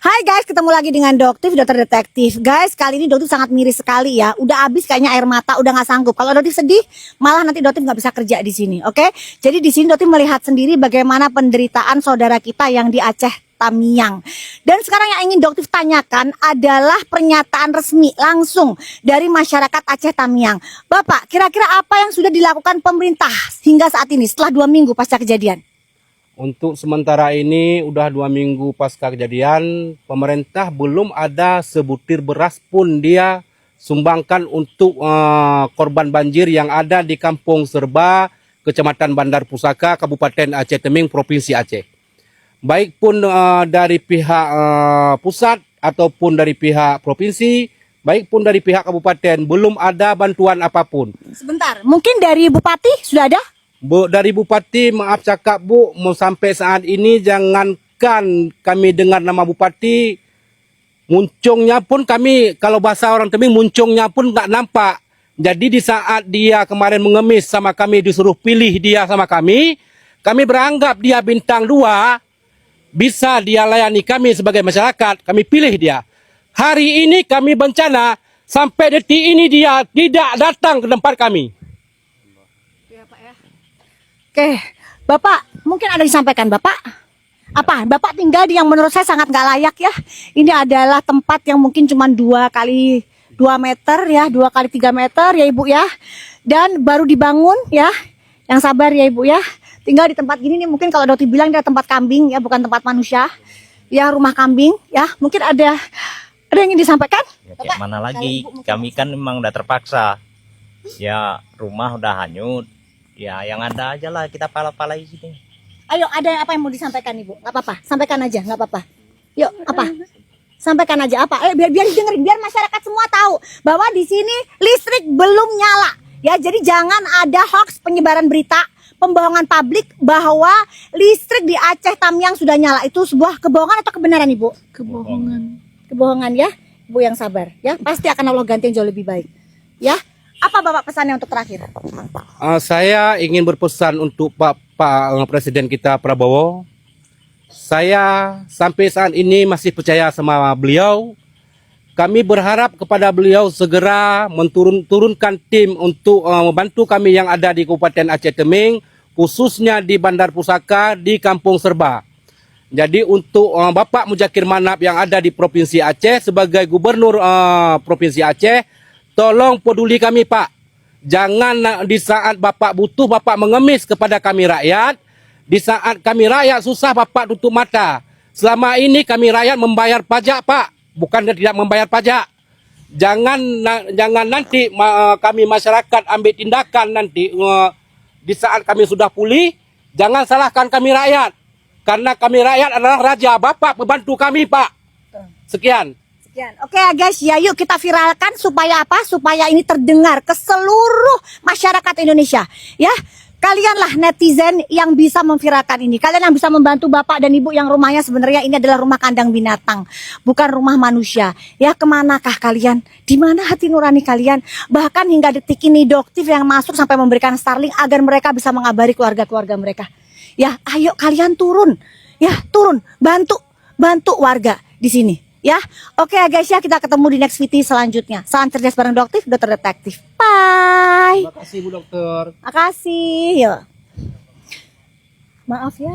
Hai guys, ketemu lagi dengan Doktif, dokter detektif. Guys, kali ini Doktif sangat miris sekali ya. Udah habis kayaknya air mata, udah nggak sanggup. Kalau Doktif sedih, malah nanti Doktif nggak bisa kerja di sini, oke? Jadi di sini Doktif melihat sendiri bagaimana penderitaan saudara kita yang di Aceh Tamiang. Dan sekarang yang ingin Doktif tanyakan adalah pernyataan resmi langsung dari masyarakat Aceh Tamiang. Bapak, kira-kira apa yang sudah dilakukan pemerintah hingga saat ini setelah 2 minggu pasca kejadian? Untuk sementara ini udah 2 minggu pasca kejadian, pemerintah belum ada sebutir beras pun dia sumbangkan untuk korban banjir yang ada di Kampung Serba, Kecamatan Bandar Pusaka, Kabupaten Aceh Teming, Provinsi Aceh. Baik pun dari pihak pusat ataupun dari pihak provinsi, baik pun dari pihak kabupaten, belum ada bantuan apapun. Sebentar, mungkin dari Bupati sudah ada? Bu, dari Bupati, maaf cakap Bu, mau sampai saat ini jangankan kami dengar nama Bupati, muncungnya pun kami, kalau bahasa orang Teming, muncungnya pun nggak nampak. Jadi di saat dia kemarin mengemis sama kami, disuruh pilih dia sama kami beranggap dia bintang 2, bisa dia layani kami sebagai masyarakat, kami pilih dia. Hari ini kami bencana, sampai detik ini dia tidak datang ke tempat kami. Oke, Bapak, mungkin ada disampaikan Bapak? Apa? Bapak tinggal di yang menurut saya sangat nggak layak ya. Ini adalah tempat yang mungkin cuma 2 kali 2 meter ya, 2 kali 3 meter ya Ibu ya. Dan baru dibangun ya. Yang sabar ya Ibu ya. Tinggal di tempat gini nih, mungkin kalau Dokter bilang dia tempat kambing ya, bukan tempat manusia. Ya, rumah kambing ya. Mungkin ada yang ingin disampaikan? Ya, kayak mana lagi, kami kan memang udah terpaksa. Ya, rumah udah hanyut. Ya, yang ada aja lah kita pala-palai sini. Ayo, ada apa yang mau disampaikan Ibu? Nggak apa-apa, sampaikan aja, nggak apa-apa. Yuk, apa? Sampaikan aja apa? Ayo, biar didengerin, biar masyarakat semua tahu bahwa di sini listrik belum nyala. Ya, jadi jangan ada hoax penyebaran berita, pembohongan publik bahwa listrik di Aceh Tamiang sudah nyala. Itu sebuah kebohongan atau kebenaran Ibu? Kebohongan. Kebohongan ya, Ibu yang sabar ya. Pasti akan Allah ganti yang jauh lebih baik. Ya. Apa Bapak pesannya untuk terakhir? Saya ingin berpesan untuk Pak Presiden kita Prabowo. Saya sampai saat ini masih percaya sama beliau. Kami berharap kepada beliau segera turunkan tim untuk membantu kami yang ada di Kabupaten Aceh Teming, khususnya di Bandar Pusaka, di Kampung Serba. Jadi untuk Bapak Muzakir Manap yang ada di Provinsi Aceh sebagai Gubernur Provinsi Aceh, tolong peduli kami Pak. Jangan di saat Bapak butuh, Bapak mengemis kepada kami rakyat. Di saat kami rakyat susah, Bapak tutup mata. Selama ini kami rakyat membayar pajak Pak, bukan tidak membayar pajak. Jangan nanti kami masyarakat ambil tindakan nanti di saat kami sudah pulih. Jangan salahkan kami rakyat. Karena kami rakyat adalah raja, Bapak membantu kami Pak. Sekian. Oke ya guys, ya yuk kita viralkan supaya apa? Supaya ini terdengar ke seluruh masyarakat Indonesia. Ya, kalianlah netizen yang bisa memviralkan ini. Kalian yang bisa membantu Bapak dan Ibu yang rumahnya sebenarnya ini adalah rumah kandang binatang, bukan rumah manusia. Ya, kemanakah kalian? Di mana hati nurani kalian? Bahkan hingga detik ini Doktif yang masuk sampai memberikan Starlink agar mereka bisa mengabari keluarga-keluarga mereka. Ya, ayo kalian turun. Ya, turun, bantu warga di sini. Ya, oke ya guys ya, kita ketemu di next video selanjutnya. Salam cerdas bareng Doktif, dokter detektif. Bye. Terima kasih Bu Dokter. Makasih. Yuk. Maaf ya.